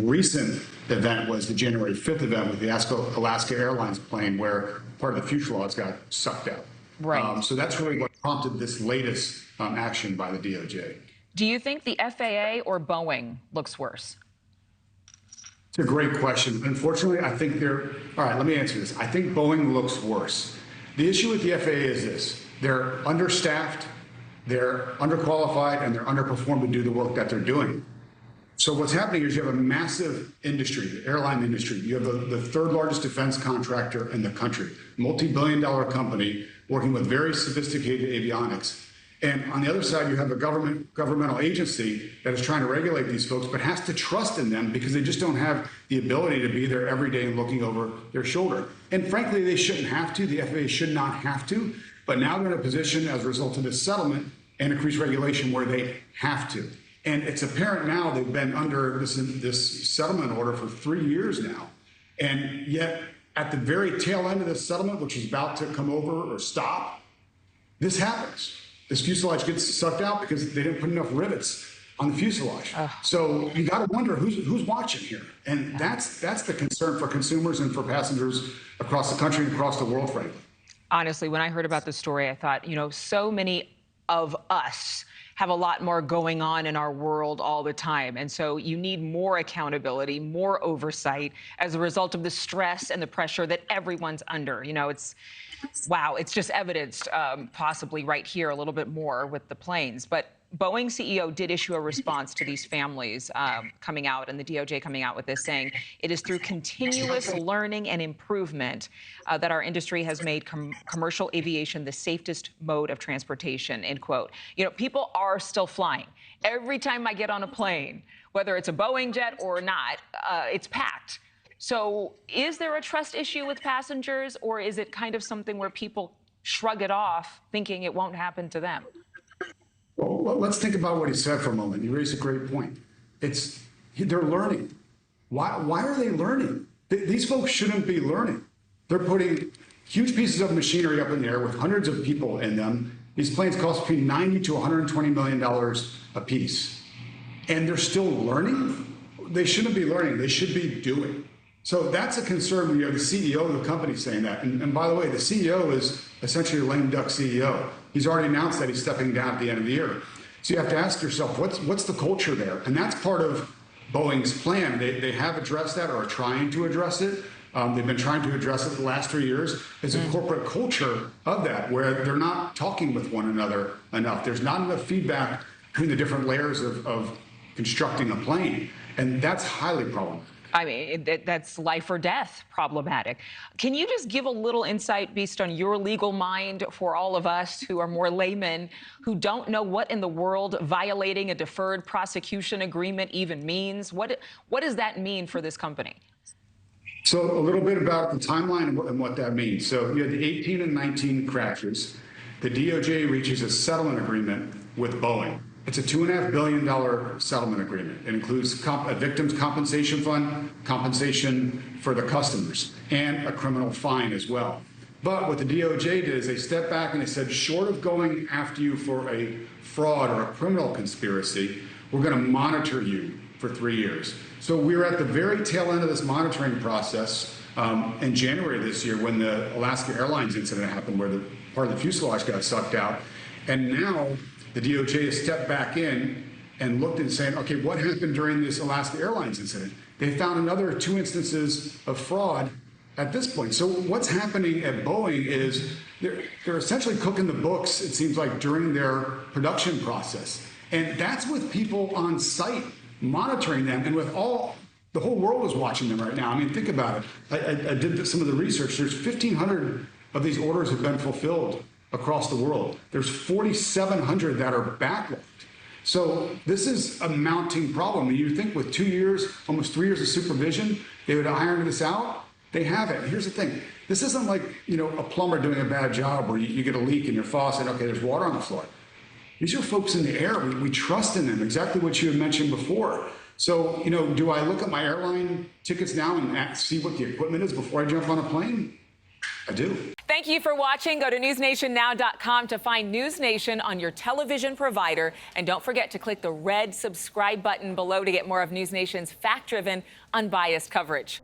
recent event was the January 5th event with the Alaska Airlines plane where part of the fuselage got sucked out. Right. So that's really what prompted this latest action by the DOJ. Do you think the FAA or Boeing looks worse? It's a great question. Unfortunately, I think all right, let me answer this. I think Boeing looks worse. The issue with the FAA is this. They're understaffed, they're underqualified, and they're underperformed to do the work that they're doing. So what's happening is you have a massive industry, the airline industry. You have the third largest defense contractor in the country, multi-billion-dollar company working with very sophisticated avionics. And on the other side, you have a governmental agency that is trying to regulate these folks, but has to trust in them because they just don't have the ability to be there every day and looking over their shoulder. And frankly, they shouldn't have to. The FAA should not have to. But now they're in a position as a result of this settlement and increased regulation where they have to. And it's apparent now they've been under this settlement order for 3 years now. And yet at the very tail end of this settlement, which is about to come over or stop, this happens. This fuselage gets sucked out because they didn't put enough rivets on the fuselage. So you got to wonder who's watching here. And that's the concern for consumers and for passengers across the country and across the world, frankly. Honestly, when I heard about this story, I thought, so many of us have a lot more going on in our world all the time. And so you need more accountability, more oversight as a result of the stress and the pressure that everyone's under. Wow, it's just evidenced possibly right here a little bit more with the planes. But Boeing CEO did issue a response to these families coming out, and the DOJ coming out with this, saying it is through continuous learning and improvement that our industry has made commercial aviation the safest mode of transportation, end quote. People are still flying. Every time I get on a plane, whether it's a Boeing jet or not, it's packed. So is there a trust issue with passengers, or is it kind of something where people shrug it off thinking it won't happen to them? Well, let's think about what he said for a moment. You raised a great point. They're learning. Why are they learning? These folks shouldn't be learning. They're putting huge pieces of machinery up in the air with hundreds of people in them. These planes cost between $90 to $120 million a piece. And they're still learning? They shouldn't be learning. They should be doing. So that's a concern when you have the CEO of the company saying that. And by the way, the CEO is essentially a lame duck CEO. He's already announced that he's stepping down at the end of the year. So you have to ask yourself, what's the culture there? And that's part of Boeing's plan. They have addressed that or are trying to address it. They've been trying to address it the last 3 years. There's a corporate culture of that where they're not talking with one another enough. There's not enough feedback between the different layers of constructing a plane. And that's highly problematic. I mean, that's life or death problematic. Can you just give a little insight based on your legal mind for all of us who are more laymen, who don't know what in the world violating a deferred prosecution agreement even means? What does that mean for this company? So a little bit about the timeline and what that means. So you had the 18 and 19 crashes. The DOJ reaches a settlement agreement with Boeing. It's a $2.5 billion settlement agreement. It includes a victims' compensation fund, compensation for the customers, and a criminal fine as well. But what the DOJ did is they stepped back and they said, short of going after you for a fraud or a criminal conspiracy, we're going to monitor you for 3 years. So we were at the very tail end of this monitoring process in January this year when the Alaska Airlines incident happened where part of the fuselage got sucked out. And now the DOJ has stepped back in and looked and saying, okay, what happened during this Alaska Airlines incident? They found another 2 instances of fraud at this point. So what's happening at Boeing is they're essentially cooking the books, it seems like, during their production process. And that's with people on site monitoring them and with the whole world is watching them right now. I mean, think about it. I did some of the research. There's 1,500 of these orders have been fulfilled across the world. There's 4,700 that are backlogged. So this is a mounting problem. And you think with 2 years, almost 3 years of supervision, they would iron this out? They haven't. Here's the thing. This isn't like, a plumber doing a bad job where you get a leak in your faucet, okay, there's water on the floor. These are folks in the air. We trust in them, exactly what you had mentioned before. So, do I look at my airline tickets now and see what the equipment is before I jump on a plane? I do. Thank you for watching. Go to newsnationnow.com to find News Nation on your television provider. And don't forget to click the red subscribe button below to get more of News Nation's fact-driven, unbiased coverage.